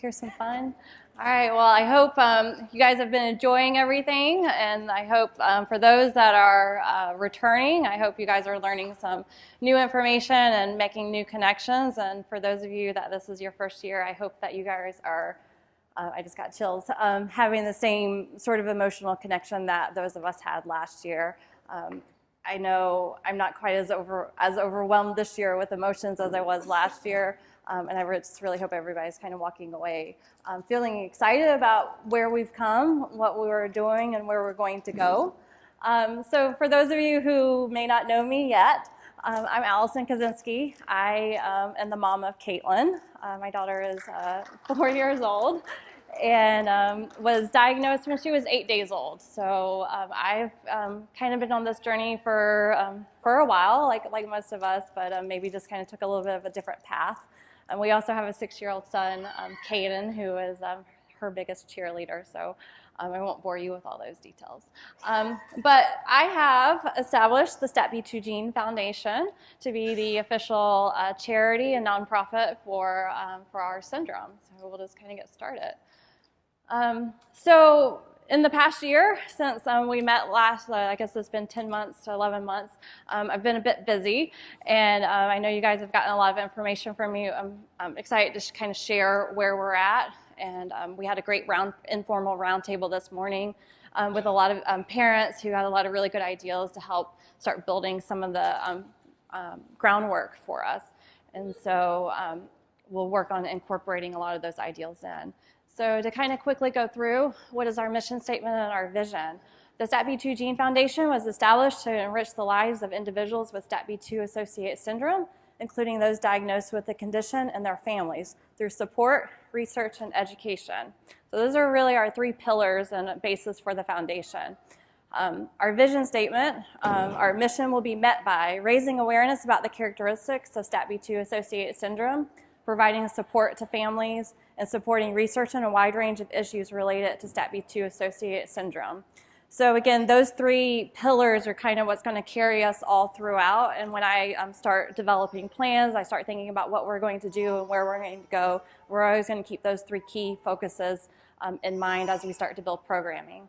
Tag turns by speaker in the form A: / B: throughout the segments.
A: hear some fun? All right, well, I hope you guys have been enjoying everything, and I hope for those that are returning, I hope you guys are learning some new information and making new connections, and for those of you that this is your first year, I hope that you guys are, I just got chills, having the same sort of emotional connection that those of us had last year. I know I'm not quite as overwhelmed this year with emotions as I was last year, and I just really hope everybody's kind of walking away feeling excited about where we've come, what we were doing, and where we're going to go. So for those of you who may not know me yet, I'm Allison Kaczynski. I am the mom of Caitlin. My daughter is 4 years old and was diagnosed when she was 8 days old. So I've kind of been on this journey for a while, like most of us, but maybe just kind of took a little bit of a different path. And we also have a 6-year-old son, Caden, who is her biggest cheerleader. So I won't bore you with all those details. But I have established the STAT-B2 Gene Foundation to be the official charity and nonprofit for our syndrome. So we'll just kind of get started. So in the past year, since we met last, I guess it's been 10 months to 11 months, I've been a bit busy, and I know you guys have gotten a lot of information from me. I'm excited to kind of share where we're at, and we had a great informal roundtable this morning with a lot of parents who had a lot of really good ideas to help start building some of the groundwork for us, and so we'll work on incorporating a lot of those ideals in. So to kind of quickly go through, what is our mission statement and our vision? The STAT-B2 Gene Foundation was established to enrich the lives of individuals with STAT-B2 associated syndrome, including those diagnosed with the condition and their families, through support, research, and education. So those are really our 3 pillars and basis for the foundation. Our vision statement, our mission will be met by raising awareness about the characteristics of STAT-B2 associated syndrome, providing support to families, and supporting research on a wide range of issues related to STAT-B2 associated syndrome. So again, those 3 pillars are kind of what's going to carry us all throughout. And when I start developing plans, I start thinking about what we're going to do and where we're going to go. We're always going to keep those 3 key focuses in mind as we start to build programming.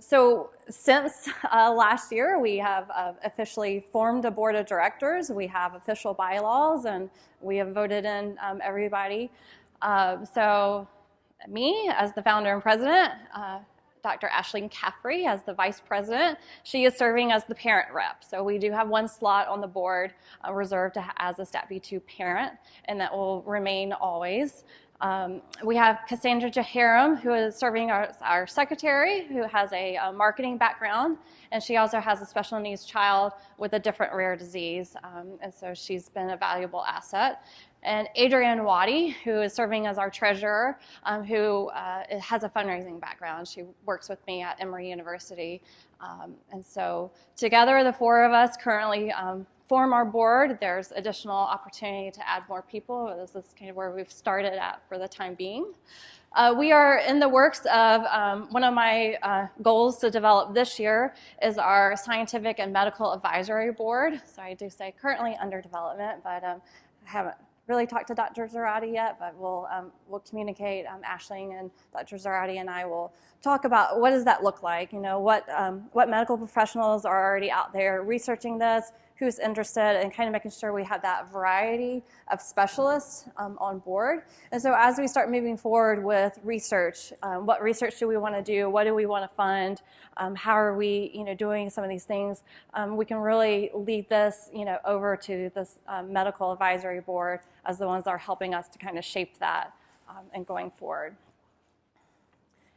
A: So since last year, we have officially formed a board of directors. We have official bylaws, and we have voted in everybody. So me, as the founder and president, Dr. Ashleen Caffrey as the vice president. She is serving as the parent rep. So we do have 1 slot on the board reserved as a STAT-B2 parent, and that will remain always. We have Cassandra Jaharam, who is serving as our secretary, who has a marketing background, and she also has a special needs child with a different rare disease, and so she's been a valuable asset. And Adrienne Waddy, who is serving as our treasurer, who has a fundraising background. She works with me at Emory University, and so together, the 4 of us currently form our board. There's additional opportunity to add more people. This is kind of where we've started at for the time being. We are in the works of one of my goals to develop this year is our scientific and medical advisory board. So I do say currently under development, but I haven't really talked to Dr. Zarate yet, but we'll communicate. Ashleen and Dr. Zarate and I will talk about what does that look like. You know, what medical professionals are already out there researching this, who's interested, and kind of making sure we have that variety of specialists on board. And so as we start moving forward with research, what research do we want to do? What do we want to fund? How are we, doing some of these things? We can really lead this, over to this medical advisory board as the ones that are helping us to kind of shape that and going forward.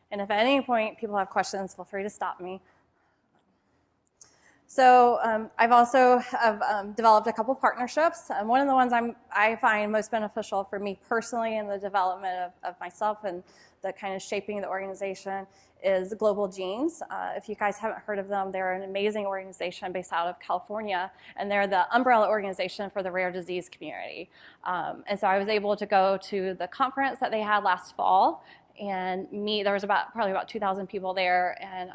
A: And if at any point people have questions, feel free to stop me. So I've also developed a couple partnerships. One of the ones I find most beneficial for me personally in the development of myself and the kind of shaping the organization is Global Genes. If you guys haven't heard of them, they're an amazing organization based out of California, and they're the umbrella organization for the rare disease community. And so I was able to go to the conference that they had last fall and there was probably about 2,000 people there, and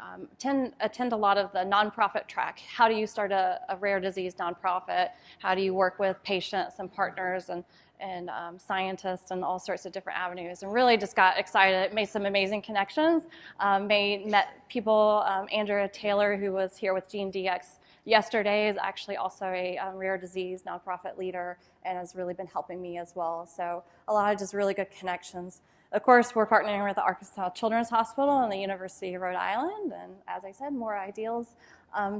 A: attend a lot of the nonprofit track. How do you start a rare disease nonprofit? How do you work with patients and partners and scientists and all sorts of different avenues, and really just got excited, made some amazing connections, met people, Andrea Taylor, who was here with GeneDx yesterday, is actually also a rare disease nonprofit leader and has really been helping me as well. So a lot of just really good connections. Of course, we're partnering with the Arkansas Children's Hospital and the University of Rhode Island, and as I said, more ideals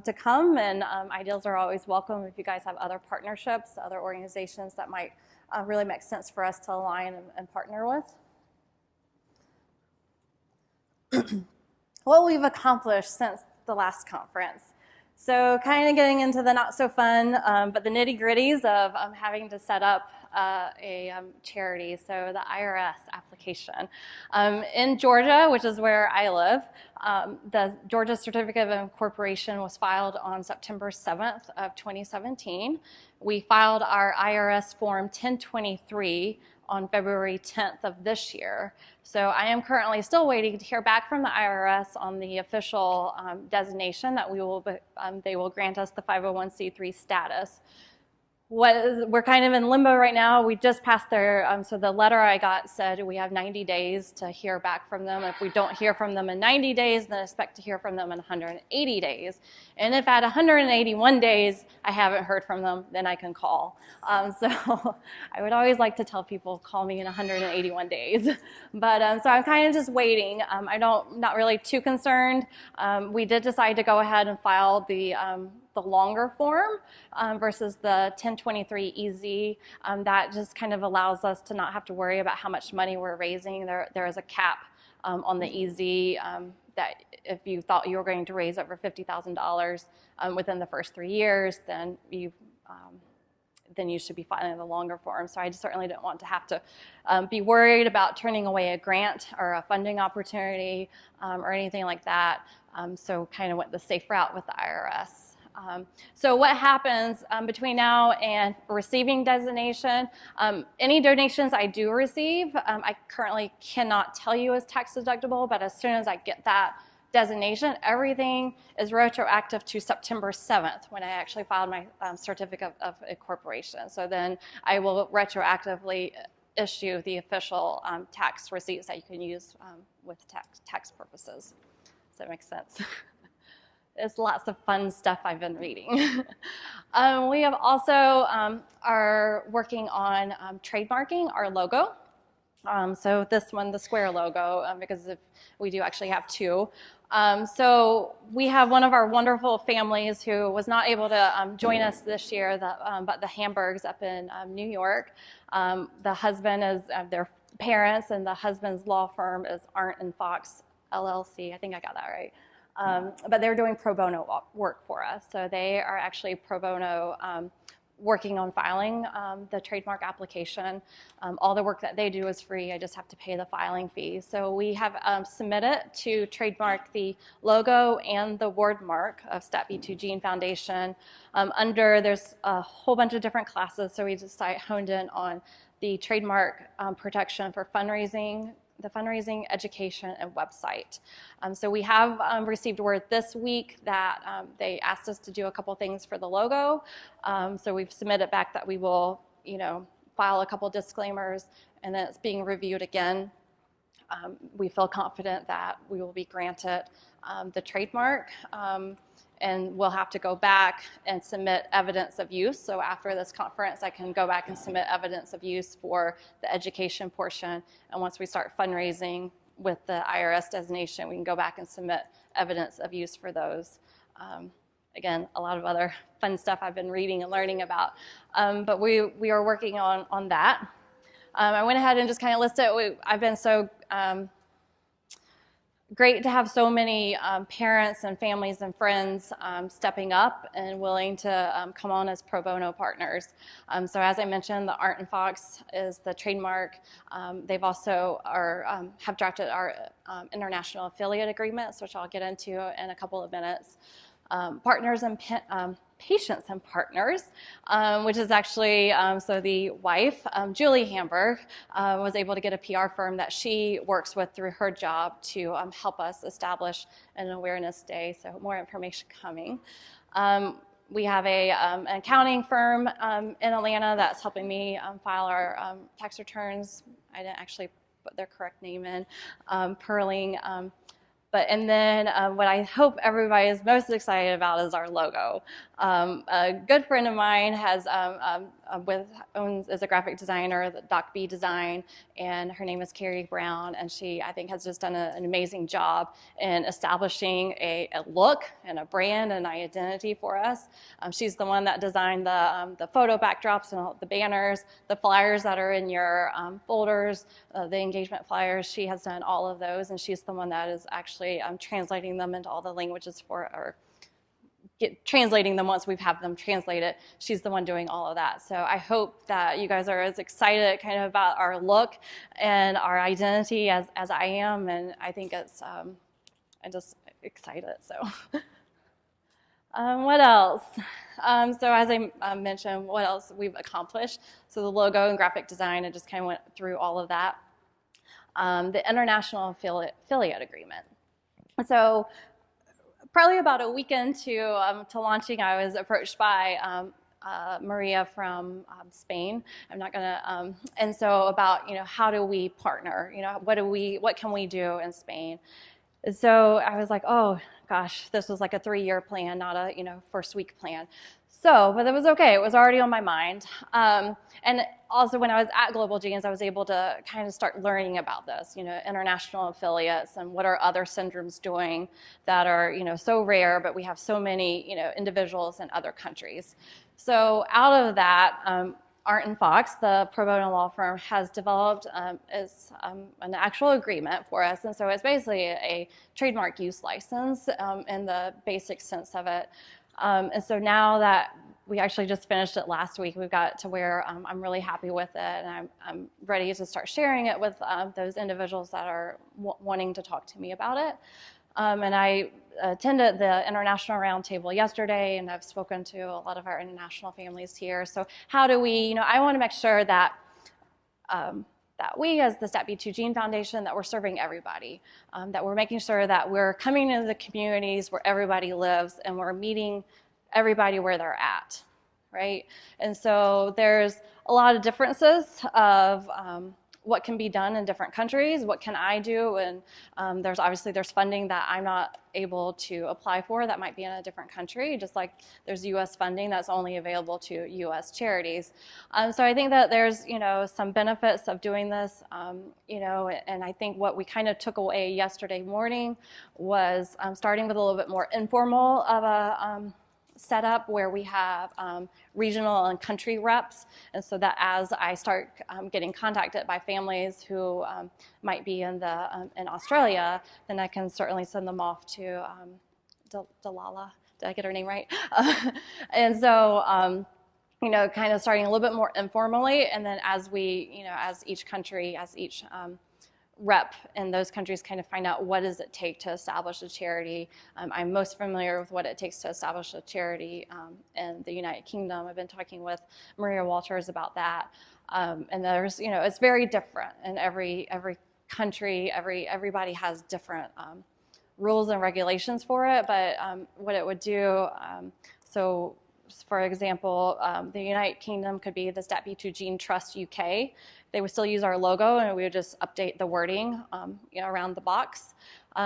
A: to come, and ideals are always welcome if you guys have other partnerships, other organizations that might really make sense for us to align and partner with. What we've accomplished since the last conference. So kind of getting into the not so fun, but the nitty gritties of having to set up a charity, so the IRS application. In Georgia, which is where I live, the Georgia Certificate of Incorporation was filed on September 7th of 2017. We filed our IRS Form 1023 on February 10th of this year. So I am currently still waiting to hear back from the IRS on the official designation that they will grant us the 501c3 status. We're kind of in limbo right now. We just passed their, so the letter I got said we have 90 days to hear back from them. If we don't hear from them in 90 days, then expect to hear from them in 180 days. And if at 181 days I haven't heard from them, then I can call. So I would always like to tell people, call me in 181 days. But so I'm kind of just waiting. Not really too concerned. We did decide to go ahead and file the longer form versus the 1023 EZ. That just kind of allows us to not have to worry about how much money we're raising. There is a cap on the EZ that if you thought you were going to raise over $50,000 within the first 3 years, then you should be filing the longer form. So I just certainly didn't want to have to be worried about turning away a grant or a funding opportunity or anything like that. So kind of went the safe route with the IRS. So what happens between now and receiving designation, any donations I do receive, I currently cannot tell you is tax deductible, but as soon as I get that designation, everything is retroactive to September 7th when I actually filed my certificate of incorporation. So then I will retroactively issue the official tax receipts that you can use with tax purposes. Does that make sense? It's lots of fun stuff I've been reading. We have also are working on trademarking our logo. So this one, the square logo, because we do actually have two. So we have one of our wonderful families who was not able to join us this year, but the Hamburgs up in New York. The husband is their parents, and the husband's law firm is Arndt and Fox LLC. I think I got that right. But they're doing pro bono work for us. So they are actually pro bono working on filing the trademark application. All the work that they do is free. I just have to pay the filing fee. So we have submitted to trademark the logo and the word mark of STAT-B2 Gene Foundation. There's a whole bunch of different classes. So we just honed in on the trademark protection for fundraising, the fundraising, education, and website. So we have received word this week that they asked us to do a couple things for the logo. So we've submitted back that we will, file a couple disclaimers, and then it's being reviewed again. We feel confident that we will be granted the trademark. And we'll have to go back and submit evidence of use. So after this conference, I can go back and submit evidence of use for the education portion. And once we start fundraising with the IRS designation, we can go back and submit evidence of use for those. Again, a lot of other fun stuff I've been reading and learning about. But we are working on that. I went ahead and just kind of listed, I've been so great to have so many parents and families and friends stepping up and willing to come on as pro bono partners. So as I mentioned, the Arndt and Fox is the trademark. They've also have drafted our international affiliate agreements, which I'll get into in a couple of minutes. Partners and patients and partners, which is actually, so the wife, Julie Hamburg, was able to get a PR firm that she works with through her job to help us establish an awareness day, so more information coming. we have an accounting firm in Atlanta that's helping me file our tax returns. I didn't actually put their correct name in, Perling. And then what I hope everybody is most excited about is our logo. A good friend of mine is a graphic designer, Doc B Design, and her name is Carrie Brown, and she, I think, has just done an amazing job in establishing a look and a brand and identity for us. She's the one that designed the photo backdrops and all the banners, the flyers that are in your folders, the engagement flyers. She has done all of those, and she's the one that is actually translating them into all the languages translating them once we've had them translated. She's the one doing all of that. So I hope that you guys are as excited kind of about our look and our identity as I am, and I think it's, I'm just excited, so. What else? So as I mentioned, what else we've accomplished. So the logo and graphic design, I just kind of went through all of that. The international affiliate agreement. So probably about a week into launching, I was approached by Maria from Spain. I'm not gonna, and so about, how do we partner? What can we do in Spain? And so I was like, oh gosh, this was like a 3-year plan, not a first week plan. So, but it was okay. It was already on my mind. And also when I was at Global Genes, I was able to kind of start learning about this, international affiliates and what are other syndromes doing that are, so rare, but we have so many, individuals in other countries. So out of that, Arndt & Fox, the pro bono law firm, has developed an actual agreement for us. And so it's basically a trademark use license in the basic sense of it. And so now that we actually just finished it last week, we've got to where I'm really happy with it, and I'm ready to start sharing it with those individuals that are wanting to talk to me about it. And I attended the International Roundtable yesterday, and I've spoken to a lot of our international families here. So how do we, I want to make sure that that we, as the STAT-B2 Gene Foundation, that we're serving everybody, that we're making sure that we're coming into the communities where everybody lives and we're meeting everybody where they're at, right? And so there's a lot of differences of what can be done in different countries, what can I do, and there's funding that I'm not able to apply for that might be in a different country, just like there's US funding that's only available to US charities. So I think that there's, some benefits of doing this, and I think what we kind of took away yesterday morning was starting with a little bit more informal of a setup where we have regional and country reps, and so that as I start getting contacted by families who might be in Australia, then I can certainly send them off to Dalala. Did I get her name right? And so kind of starting a little bit more informally, and then as we, as each rep in those countries kind of find out what does it take to establish a charity. I'm most familiar with what it takes to establish a charity in the United Kingdom. I've been talking with Maria Walters about that. And there's, it's very different in every country. Everybody has different rules and regulations for it, but what it would do, so for example, the United Kingdom could be the STAT-B2 Gene Trust UK. They would still use our logo, and we would just update the wording around the box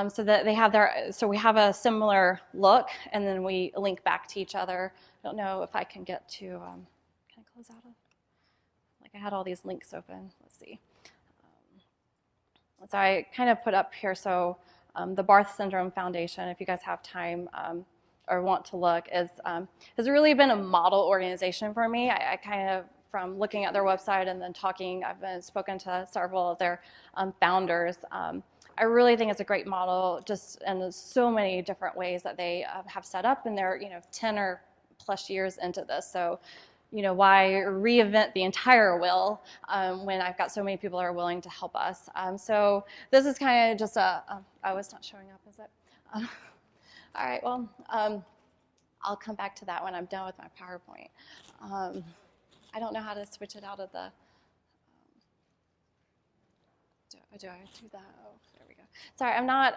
A: so that they have so we have a similar look, and then we link back to each other. I don't know if I can get to, can I close out of, like I had all these links open, let's see. So I kind of put up here, so the Barth Syndrome Foundation, if you guys have time, or want to look, has really been a model organization for me. I kind of, from looking at their website and then talking, I've been spoken to several of their founders. I really think it's a great model, just in so many different ways that they have set up, and they're 10 or plus years into this. So, why reinvent the entire wheel when I've got so many people that are willing to help us? So this is kind of just oh, it's not showing up, is it? All right, well, I'll come back to that when I'm done with my PowerPoint. I don't know how to switch it out of the, do I do that? Oh, there we go. Sorry, I'm not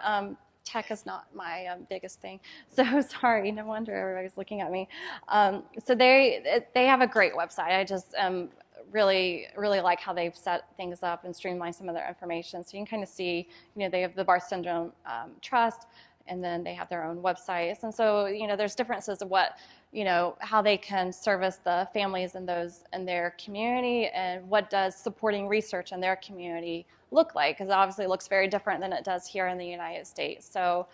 A: tech is not my biggest thing. So sorry, no wonder everybody's looking at me. So they have a great website. I just really like how they've set things up and streamlined some of their information. So you can kind of see, they have the Barth Syndrome Trust, and then they have their own websites. And so, there's differences of what, how they can service the families and those in their community, and what does supporting research in their community look like, because it obviously looks very different than it does here in the United States. So,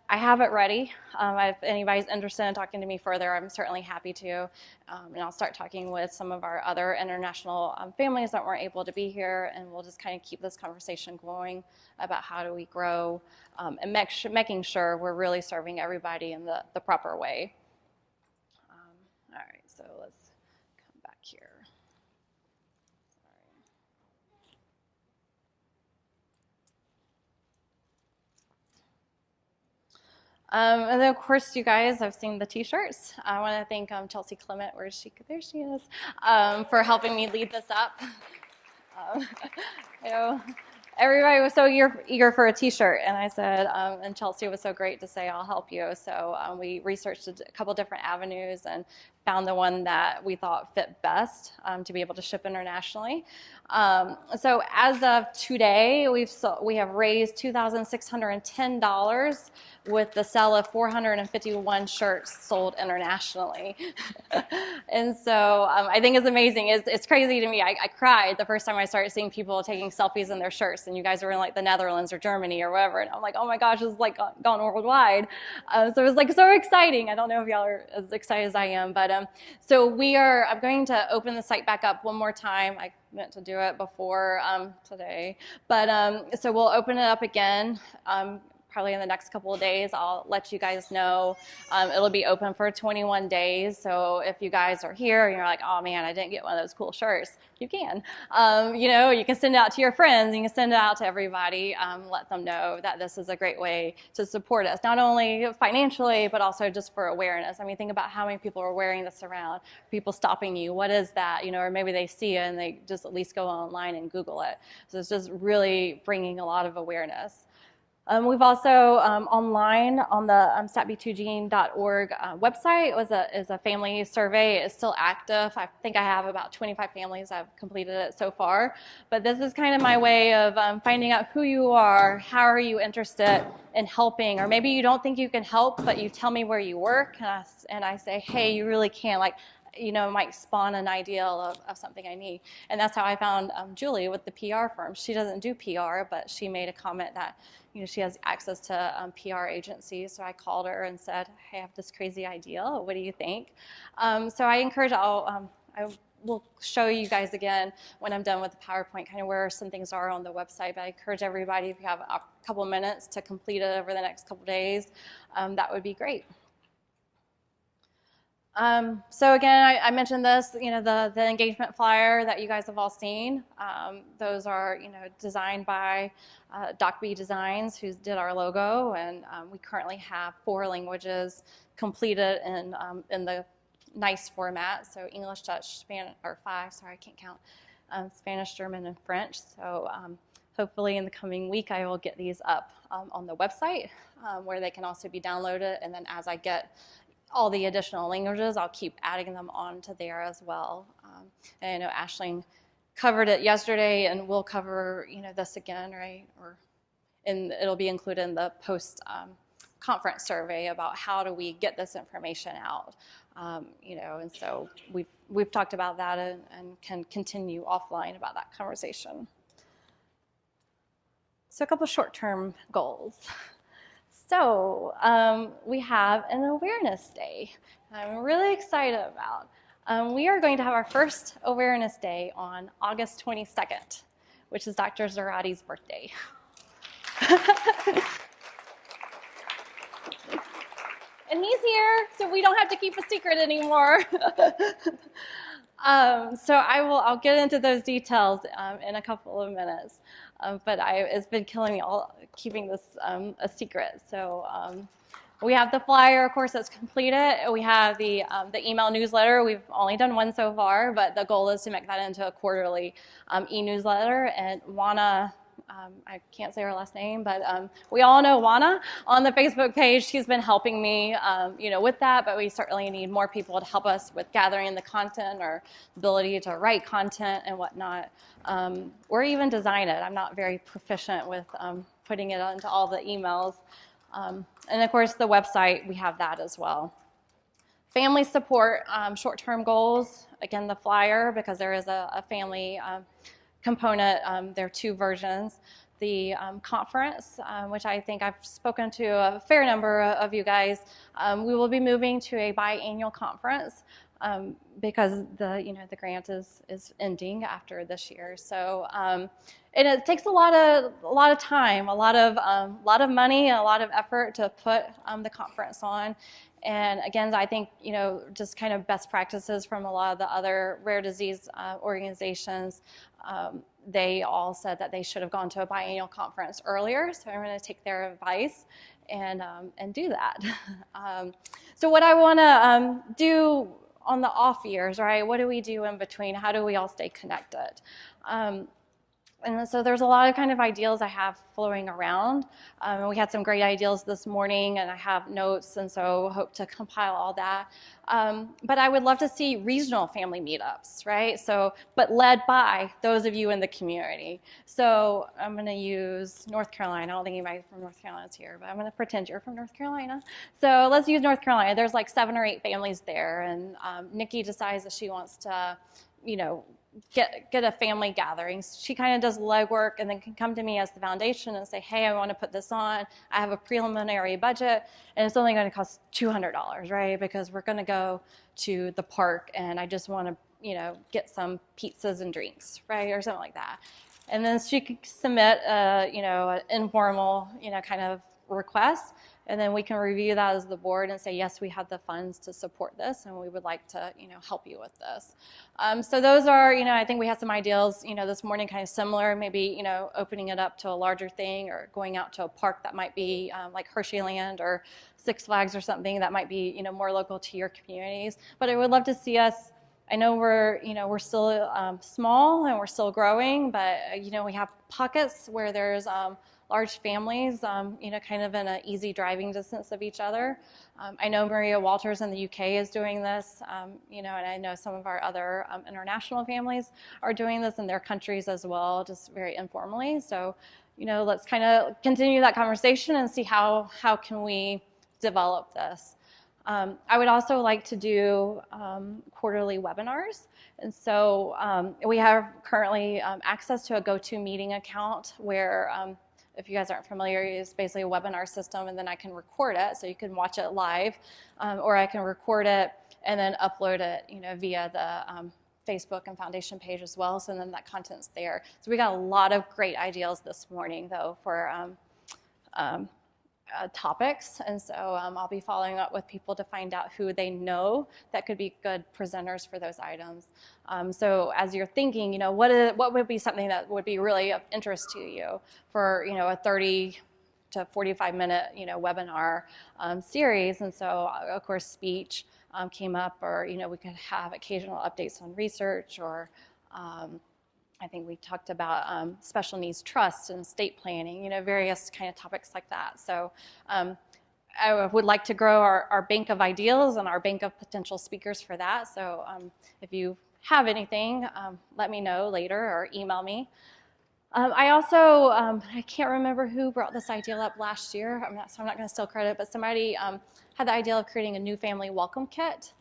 A: I have it ready. If anybody's interested in talking to me further, I'm certainly happy to. And I'll start talking with some of our other international families that weren't able to be here, and we'll just kind of keep this conversation going about how do we grow and making sure we're really serving everybody in the proper way. All right, so let's come back here. And then, of course, you guys have seen the T-shirts. I want to thank Chelsea Clement, where is she? There she is, for helping me lead this up. Everybody was so eager for a T-shirt, and I said, and Chelsea was so great to say, I'll help you. So we researched a couple different avenues and found the one that we thought fit best to be able to ship internationally. So as of today, we have raised $2,610 with the sale of 451 shirts sold internationally. And so I think it's amazing. It's crazy to me. I cried the first time I started seeing people taking selfies in their shirts, and you guys were in like the Netherlands or Germany or wherever, and I'm like, oh my gosh, it's like gone worldwide. So it was like so exciting. I don't know if y'all are as excited as I am, but so I'm going to open the site back up one more time. I meant to do it before today, but so we'll open it up again. Probably in the next couple of days, I'll let you guys know. It'll be open for 21 days. So if you guys are here and you're like, oh man, I didn't get one of those cool shirts, you can. You can send it out to your friends, you can send it out to everybody, let them know that this is a great way to support us, not only financially, but also just for awareness. I mean, think about how many people are wearing this around, people stopping you, what is that? Or maybe they see it and they just at least go online and Google it. So it's just really bringing a lot of awareness. We've also online on the statb2gene.org website is a family survey. It's still active. I think I have about 25 families that have completed it so far. But this is kind of my way of finding out who you are, how are you interested in helping, or maybe you don't think you can help, but you tell me where you work, and I say, hey, you really can. Like, it might spawn an idea of something I need. And that's how I found Julie with the PR firm. She doesn't do PR, but she made a comment that she has access to PR agencies. So I called her and said, hey, I have this crazy idea. What do you think? So I encourage I will show you guys again when I'm done with the PowerPoint kind of where some things are on the website. But I encourage everybody, if you have a couple minutes to complete it over the next couple days, that would be great. So again, I mentioned this, the engagement flyer that you guys have all seen. Those are, designed by Doc B Designs, who did our logo, and we currently have 4 languages completed in the NICE format. So English, Dutch, Spanish, or 5. Sorry, I can't count. Spanish, German, and French. So hopefully in the coming week, I will get these up on the website where they can also be downloaded. And then as I get all the additional languages, I'll keep adding them onto there as well. And I know Aisling covered it yesterday, and we'll cover this again, right? And it'll be included in the post conference survey about how do we get this information out. And so we've talked about that and can continue offline about that conversation. So a couple short-term goals. So we have an awareness day I'm really excited about. We are going to have our first awareness day on August 22nd, which is Dr. Zarati's birthday. And he's here, so we don't have to keep a secret anymore. So I'll get into those details in a couple of minutes. But it's been killing me keeping this a secret. So we have the flyer, of course, that's completed. We have the email newsletter. We've only done one so far, but the goal is to make that into a quarterly e-newsletter. And Juana I can't say her last name, but we all know Juana on the Facebook page. She's been helping me, with that, but we certainly need more people to help us with gathering the content or ability to write content and whatnot, or even design it. I'm not very proficient with putting it into all the emails. And of course, the website, we have that as well. Family support, short-term goals, again, the flyer, because there is a family component. There are 2 versions. The conference, which I think I've spoken to a fair number of you guys, we will be moving to a biannual conference because the grant is ending after this year. So, and it takes a lot of time, a lot of money, and a lot of effort to put the conference on. And again, I think, just kind of best practices from a lot of the other rare disease organizations, they all said that they should have gone to a biannual conference earlier. So I'm going to take their advice and do that. So what I want to do on the off years, right? What do we do in between? How do we all stay connected? And so there's a lot of kind of ideals I have flowing around. We had some great ideas this morning, and I have notes, and so hope to compile all that. But I would love to see regional family meetups, right? So, but led by those of you in the community. So I'm going to use North Carolina. I don't think anybody from North Carolina is here, but I'm going to pretend you're from North Carolina. So let's use North Carolina. There's like 7 or 8 families there, and Nikki decides that she wants to, get a family gathering. She kind of does legwork and then can come to me as the foundation and say, hey, I want to put this on. I have a preliminary budget, and it's only going to cost $200, right? Because we're going to go to the park, and I just want to, get some pizzas and drinks, right? Or something like that. And then she could submit, an informal, kind of request. And then we can review that as the board and say, yes, we have the funds to support this, and we would like to, help you with this. So those are, I think we have some ideas, this morning, kind of similar, maybe, opening it up to a larger thing, or going out to a park that might be like Hersheyland or Six Flags or something that might be, more local to your communities. But I would love to see us. I know we're still small and we're still growing, but we have pockets where there's large families, kind of in an easy driving distance of each other. I know Maria Walters in the UK is doing this, and I know some of our other international families are doing this in their countries as well, just very informally. So, let's kind of continue that conversation and see how can we develop this. I would also like to do quarterly webinars. And so we have currently access to a GoToMeeting account where, if you guys aren't familiar, it's basically a webinar system, and then I can record it, so you can watch it live, or I can record it and then upload it, via the Facebook and foundation page as well, so then that content's there. So we got a lot of great ideas this morning, though, for topics, and so I'll be following up with people to find out who they know that could be good presenters for those items. So as you're thinking, what would be something that would be really of interest to you for a 30 to 45 minute webinar series? And so of course speech came up, or we could have occasional updates on research, or I think we talked about special needs trusts and estate planning, various kind of topics like that. So I would like to grow our bank of ideas and our bank of potential speakers for that. So if you have anything, let me know later or email me. I also, I can't remember who brought this idea up last year, so I'm not going to steal credit, but somebody had the idea of creating a new family welcome kit.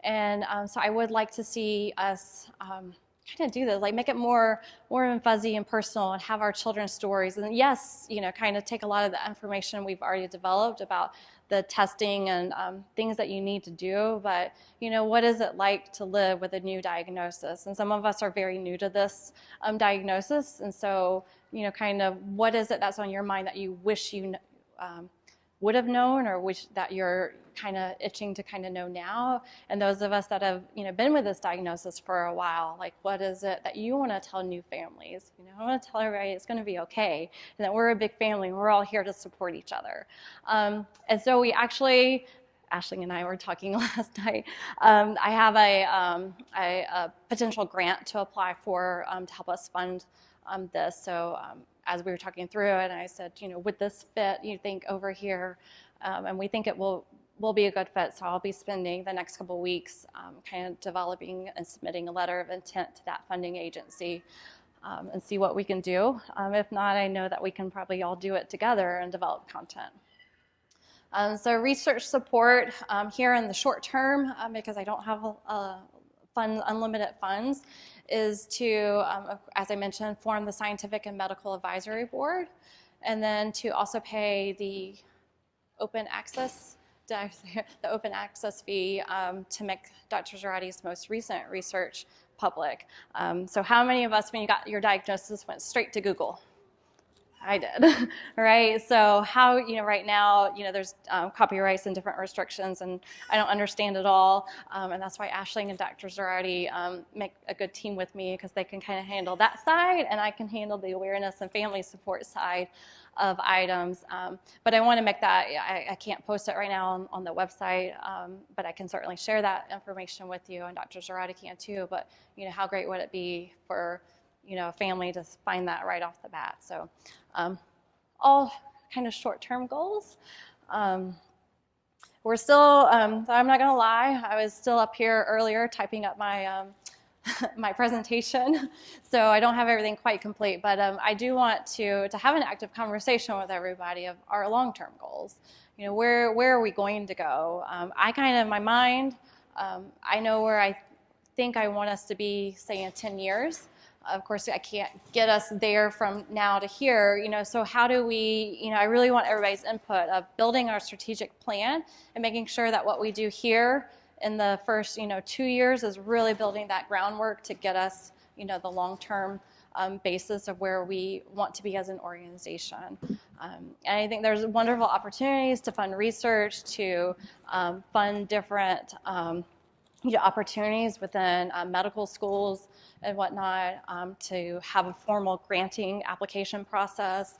A: And so I would like to see us kind of do this, like make it more warm and fuzzy and personal, and have our children's stories. And yes, kind of take a lot of the information we've already developed about the testing and things that you need to do, but what is it like to live with a new diagnosis? And some of us are very new to this diagnosis, and so kind of what is it that's on your mind that you wish you would have known, or wish that you're kind of itching to kind of know now? And those of us that have been with this diagnosis for a while, like what is it that you want to tell new families? I want to tell everybody it's going to be okay, and that we're a big family and we're all here to support each other. And so we actually, Ashling and I were talking last night. I have a potential grant to apply for to help us fund this. So as we were talking through it, and I said, would this fit, you think, over here? And we think it will be a good fit. So I'll be spending the next couple of weeks kind of developing and submitting a letter of intent to that funding agency and see what we can do. If not, I know that we can probably all do it together and develop content. So research support here in the short term, because I don't have unlimited funds, is to, as I mentioned, form the Scientific and Medical Advisory Board, and then to also pay the open access fee to make Dr. Zarati's most recent research public. So how many of us, when you got your diagnosis, went straight to Google? I did, right? So how, right now, there's copyrights and different restrictions, and I don't understand it all, and that's why Aisling and Dr. Zarati make a good team with me, because they can kind of handle that side, and I can handle the awareness and family support side of items. But I want to make that, I can't post it right now on the website, but I can certainly share that information with you, and Dr. Zarati can too. But how great would it be for a family to find that right off the bat? So all kind of short-term goals. We're still, I'm not gonna lie, I was still up here earlier typing up my my presentation, so I don't have everything quite complete, but I do want to have an active conversation with everybody of our long-term goals. Where are we going to go? I kind of, in my mind, I know where I think I want us to be, say, in 10 years. Of course, I can't get us there from now to here, so how do we, I really want everybody's input of building our strategic plan and making sure that what we do here in the first, 2 years is really building that groundwork to get us, the long-term basis of where we want to be as an organization. And I think there's wonderful opportunities to fund research, to fund different opportunities within medical schools and whatnot, to have a formal granting application process,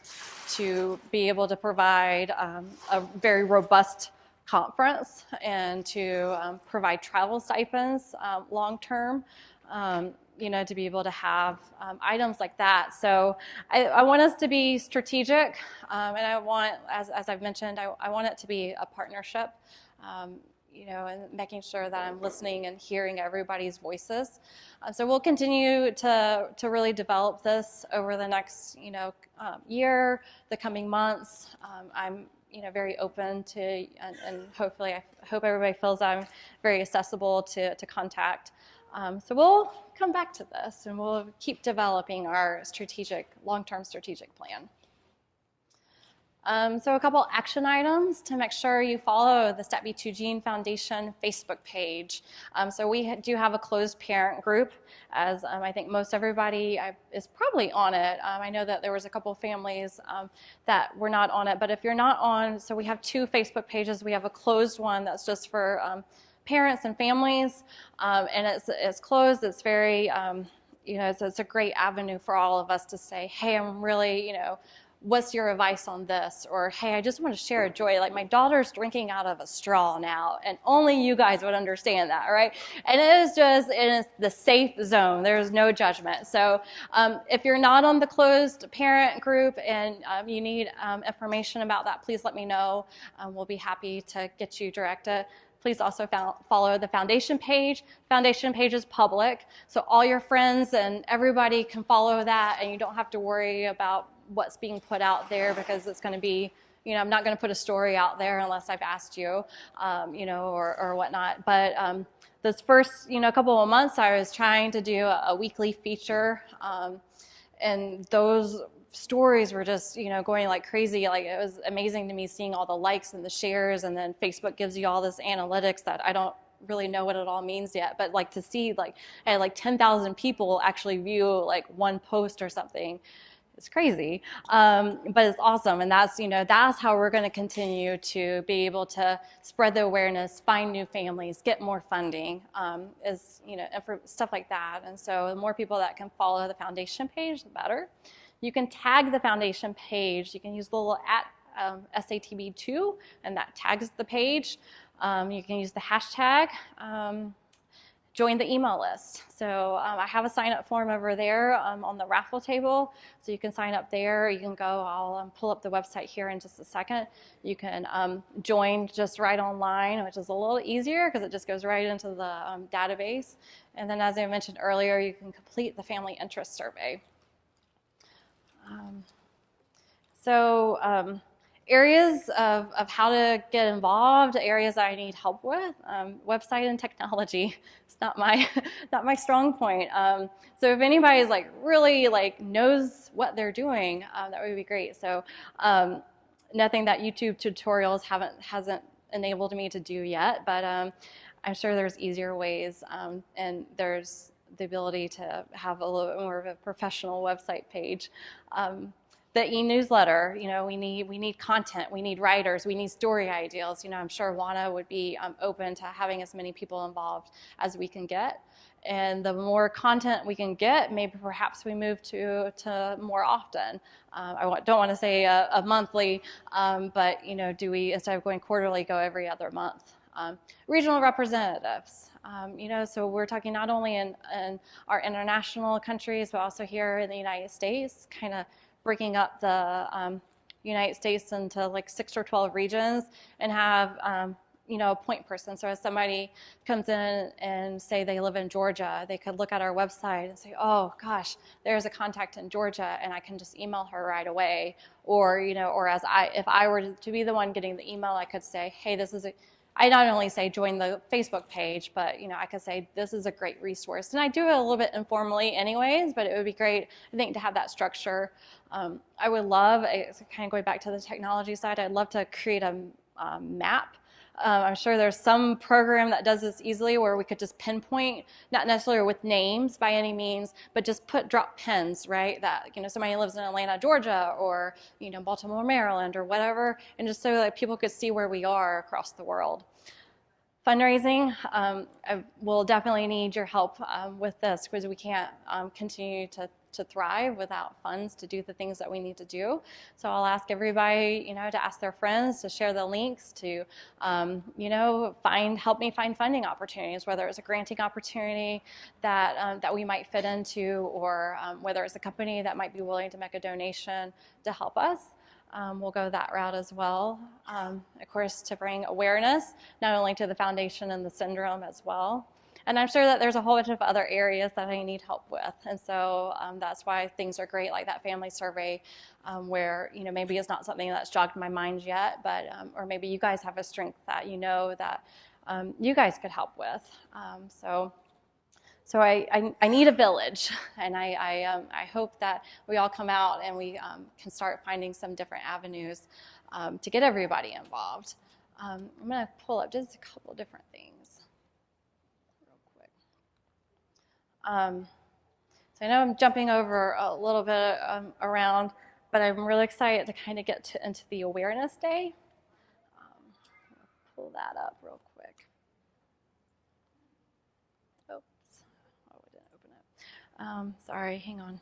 A: to be able to provide a very robust conference, and to provide travel stipends long-term, to be able to have items like that. So I want us to be strategic, and I want, as I've mentioned, I want it to be a partnership. And making sure that I'm listening and hearing everybody's voices. So we'll continue to really develop this over the next, year, the coming months. I'm, very open to, and hopefully I hope everybody feels I'm very accessible to contact. So we'll come back to this, and we'll keep developing our long-term strategic plan. So a couple action items to make sure you follow the STAT-B2Gene Foundation Facebook page. So we do have a closed parent group, as I think most everybody is probably on it. I know that there was a couple of families that were not on it, but if you're not on, so we have 2 Facebook pages. We have a closed one that's just for parents and families, and it's closed. It's very, it's a great avenue for all of us to say, hey, I'm really, what's your advice on this? Or, hey, I just want to share a joy. Like, my daughter's drinking out of a straw now, and only you guys would understand that, right? And it is the safe zone. There's no judgment. So if you're not on the closed parent group and you need information about that, please let me know. We'll be happy to get you directed. Please also follow the foundation page. Foundation page is public, so all your friends and everybody can follow that, and you don't have to worry about what's being put out there, because it's going to be, I'm not going to put a story out there unless I've asked you, or whatnot. But this first, couple of months, I was trying to do a weekly feature, and those stories were just, going like crazy. Like, it was amazing to me seeing all the likes and the shares, and then Facebook gives you all this analytics that I don't really know what it all means yet. But like, to see like 10,000 people actually view like one post or something, it's crazy, but it's awesome. And that's, that's how we're going to continue to be able to spread the awareness, find new families, get more funding, and for stuff like that. And so the more people that can follow the foundation page, the better. You can tag the foundation page. You can use the little @SATB2, and that tags the page. You can use the hashtag join the email list. So I have a sign up form over there on the raffle table. So you can sign up there. You can go, I'll pull up the website here in just a second. You can join just right online, which is a little easier because it just goes right into the database. And then as I mentioned earlier, you can complete the family interest survey. Areas of how to get involved, areas that I need help with, website and technology. It's not my strong point. So if anybody's like really like knows what they're doing, that would be great. So nothing that YouTube tutorials hasn't enabled me to do yet, but I'm sure there's easier ways, and there's the ability to have a little bit more of a professional website page. The e-newsletter, you know, we need content, we need writers, we need story ideas. You know, I'm sure WANA would be open to having as many people involved as we can get. And the more content we can get, maybe perhaps we move to more often. I don't want to say a monthly, but you know, do we, instead of going quarterly, go every other month? Regional representatives, you know, so we're talking not only in our international countries, but also here in the United States, kind of breaking up the United States into like 6 or 12 regions and have, you know, a point person. So as somebody comes in and say they live in Georgia, they could look at our website and say, oh gosh, there's a contact in Georgia, and I can just email her right away. Or, you know, or if I were to be the one getting the email, I could say, hey, I not only say join the Facebook page, but you know, I could say this is a great resource. And I do it a little bit informally anyways, but it would be great, I think, to have that structure. I would love, kind of going back to the technology side, I'd love to create a map. I'm sure there's some program that does this easily where we could just pinpoint, not necessarily with names by any means, but just drop pins, right? That, you know, somebody lives in Atlanta, Georgia, or, you know, Baltimore, Maryland, or whatever, and just so that people could see where we are across the world. Fundraising, I will definitely need your help with this, because we can't continue to thrive without funds to do the things that we need to do. So I'll ask everybody, you know, to ask their friends to share the links to, you know, help me find funding opportunities, whether it's a granting opportunity that we might fit into, or whether it's a company that might be willing to make a donation to help us. We'll go that route as well. Of course, to bring awareness, not only to the foundation and the syndrome as well. And I'm sure that there's a whole bunch of other areas that I need help with. And so that's why things are great, like that family survey, where, you know, maybe it's not something that's jogged my mind yet, but, or maybe you guys have a strength that you know that you guys could help with. So I need a village, and I hope that we all come out and we can start finding some different avenues to get everybody involved. I'm going to pull up just a couple different things real quick. So I know I'm jumping over a little bit around, but I'm really excited to kind of get into the Awareness Day. Pull that up real quick. Oops. Oh, I didn't open it. Sorry, hang on.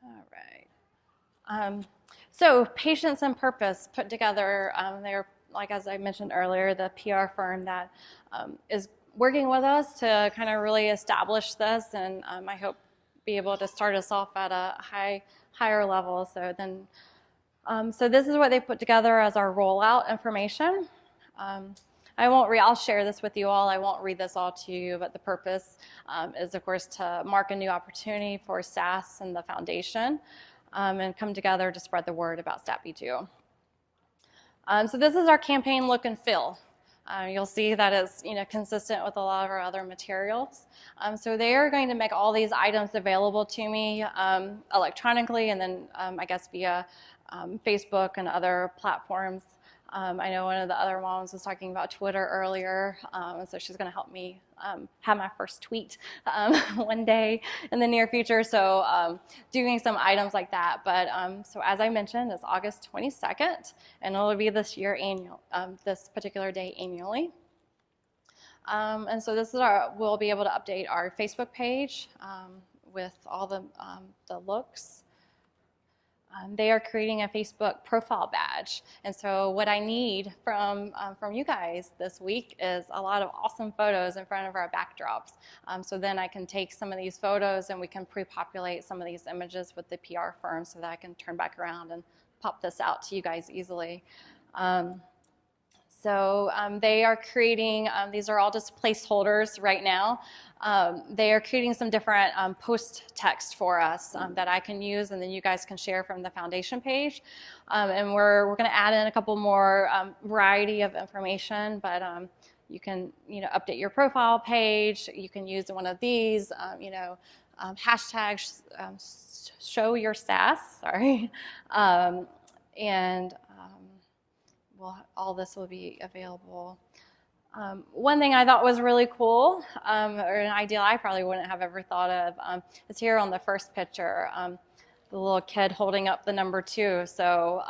A: All right. So Patience and Purpose put together, they're, like as I mentioned earlier, the PR firm that is working with us to kind of really establish this, and I hope be able to start us off at a higher level. So then, so this is what they put together as our rollout information. I'll share this with you all. I won't read this all to you, but the purpose is, of course, to mark a new opportunity for SAS and the foundation, and come together to spread the word about STAT-B2. So this is our campaign look and feel. You'll see that it's, you know, consistent with a lot of our other materials. So they are going to make all these items available to me electronically, and then I guess via Facebook and other platforms. I know one of the other moms was talking about Twitter earlier, and so she's going to help me have my first tweet one day in the near future. So doing some items like that. But so as I mentioned, it's August 22nd, and it'll be this particular day annually. And so this is we'll be able to update our Facebook page. with all the looks. They are creating a Facebook profile badge. And so what I need from you guys this week is a lot of awesome photos in front of our backdrops. So then I can take some of these photos and we can pre-populate some of these images with the PR firm so that I can turn back around and pop this out to you guys easily. They are creating, these are all just placeholders right now. They are creating some different post text for us that I can use, and then you guys can share from the foundation page. And we're going to add in a couple more variety of information, but you can update your profile page. You can use one of these, hashtag show your sass. Sorry, all this will be available. One thing I thought was really cool, or an idea I probably wouldn't have ever thought of, is here on the first picture, the little kid holding up the number 2. So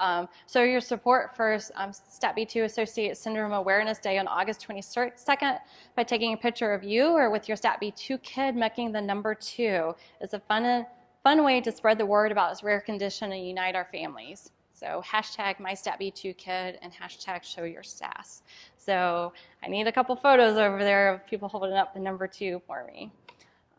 A: show your support for STAT-B2 Associate Syndrome Awareness Day on August 22nd by taking a picture of you or with your STAT-B2 kid making the number 2. It's a fun way to spread the word about this rare condition and unite our families. So hashtag MyStatB2Kid and hashtag show your sass. So I need a couple photos over there of people holding up the number 2 for me.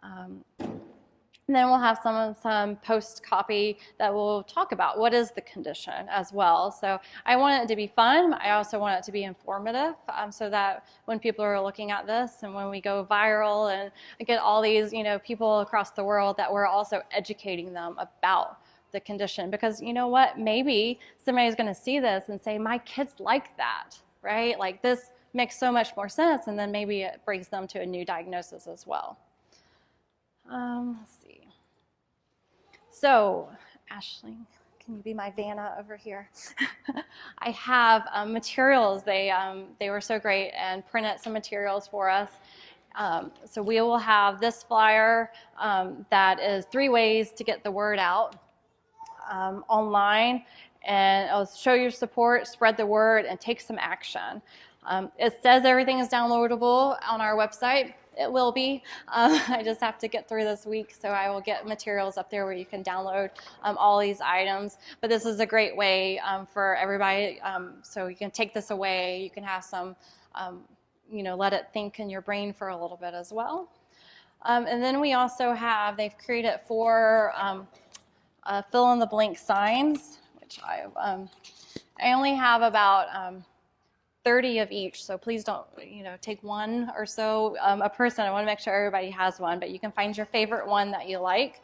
A: And then we'll have some post copy that will talk about what is the condition as well. So I want it to be fun. I also want it to be informative so that when people are looking at this and when we go viral and get all these people across the world, that we're also educating them about the condition. Because you know what, maybe somebody's going to see this and say, my kids like that, right? Like this makes so much more sense, and then maybe it brings them to a new diagnosis as well. Let's see. So Ashley, can you be my Vanna over here? I have materials. They were so great and printed some materials for us. So we will have this flyer that is 3 ways to get the word out online, and it'll show your support, spread the word, and take some action. It says everything is downloadable on our website. It will be. I just have to get through this week, so I will get materials up there where you can download all these items. But this is a great way for everybody, so you can take this away. You can have some, let it think in your brain for a little bit as well. And then we also have, they've created 4 fill-in-the-blank signs, which I only have about 30 of each, so please don't, take one or so a person. I want to make sure everybody has one, but you can find your favorite one that you like.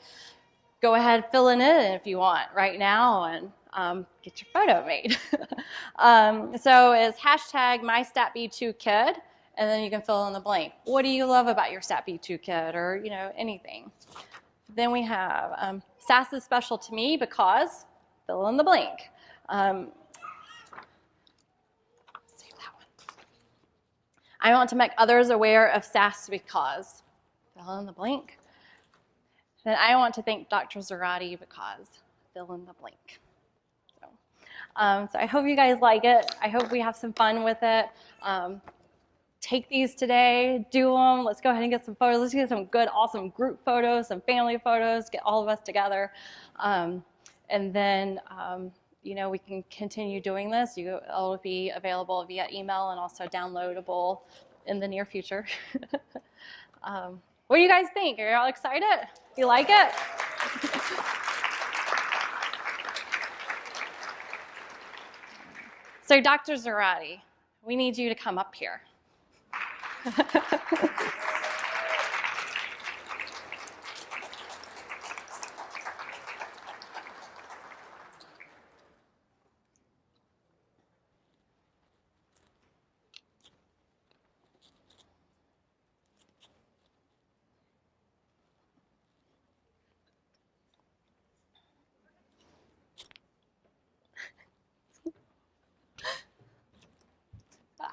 A: Go ahead, fill in it if you want right now, and get your photo made. So it's hashtag MyStatB2Kid, and then you can fill in the blank. What do you love about your StatB2 kid, or anything? Then we have SAS is special to me because fill in the blank. I want to make others aware of SAS because fill in the blank. Then I want to thank Dr. Zarate because fill in the blank. So I hope you guys like it. I hope we have some fun with it. Take these today, do them. Let's go ahead and get some photos. Let's get some good, awesome group photos, some family photos, get all of us together. And then, we can continue doing this. It'll be available via email and also downloadable in the near future. What do you guys think? Are you all excited? You like it? So Dr. Zarate, we need you to come up here.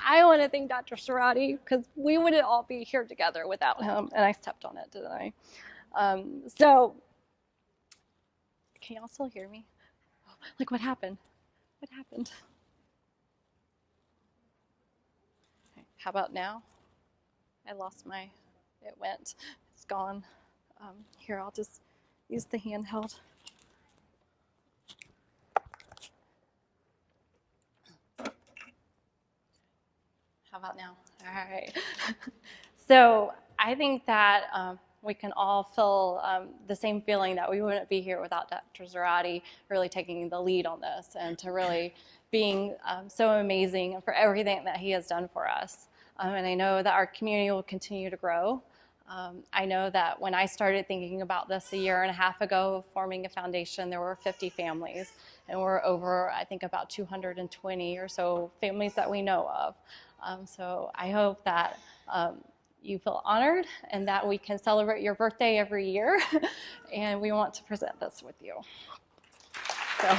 A: I want to thank Dr. Zarate because we wouldn't all be here together without him. And I stepped on it, didn't I? So, can y'all still hear me? Like, what happened? What happened? Okay, how about now? I lost it went, it's gone. Here, I'll just use the handheld. How about now? All right. So I think that we can all feel the same feeling that we wouldn't be here without Dr. Zarate really taking the lead on this and to really being so amazing for everything that he has done for us. And I know that our community will continue to grow. I know that when I started thinking about this a year and a half ago, forming a foundation, there were 50 families, and we're over, I think, about 220 or so families that we know of. So I hope that you feel honored and that we can celebrate your birthday every year, and we want to present this with you. So.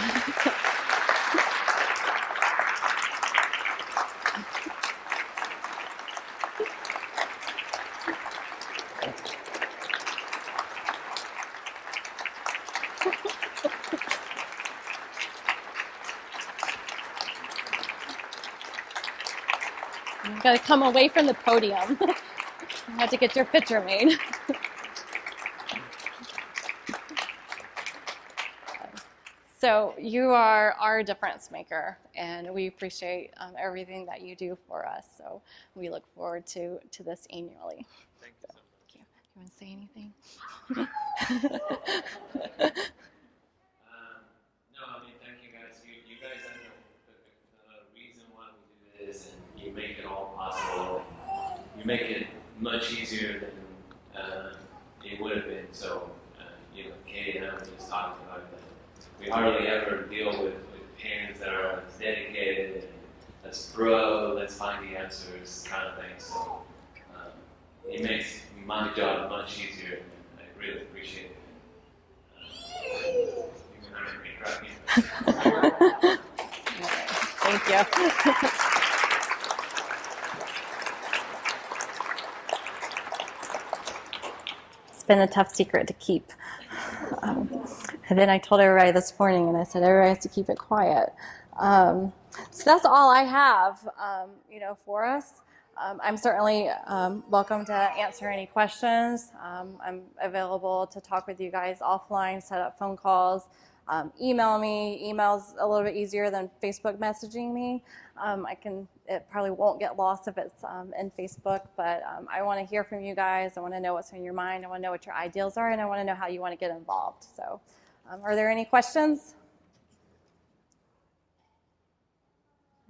A: You gotta come away from the podium. You have to get your picture made. So you are our difference maker, and we appreciate everything that you do for us. So we look forward to this annually.
B: Thank you so much.
A: Thank you. You want to say anything?
B: No, I mean, thank you guys. You guys are the reason why we do this, and you make it all possible. You make it much easier than it would have been. So, Katie and I were just talking about it. We hardly ever deal with parents that are as dedicated and let's grow, let's find the answers kind of thing. So, it makes my job much easier, and I really appreciate it. You can make me cry.
A: Thank you. It's been a tough secret to keep. And then I told everybody this morning, and I said everybody has to keep it quiet. So that's all I have, for us. I'm certainly welcome to answer any questions. I'm available to talk with you guys offline, set up phone calls, email me. Email's a little bit easier than Facebook messaging me. It probably won't get lost if it's in Facebook, but I want to hear from you guys. I want to know what's on your mind. I want to know what your ideals are, and I want to know how you want to get involved. So are there any questions?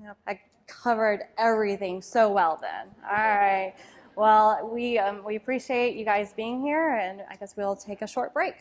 A: Yep, I covered everything so well then. All right. Well, we appreciate you guys being here, and I guess we'll take a short break.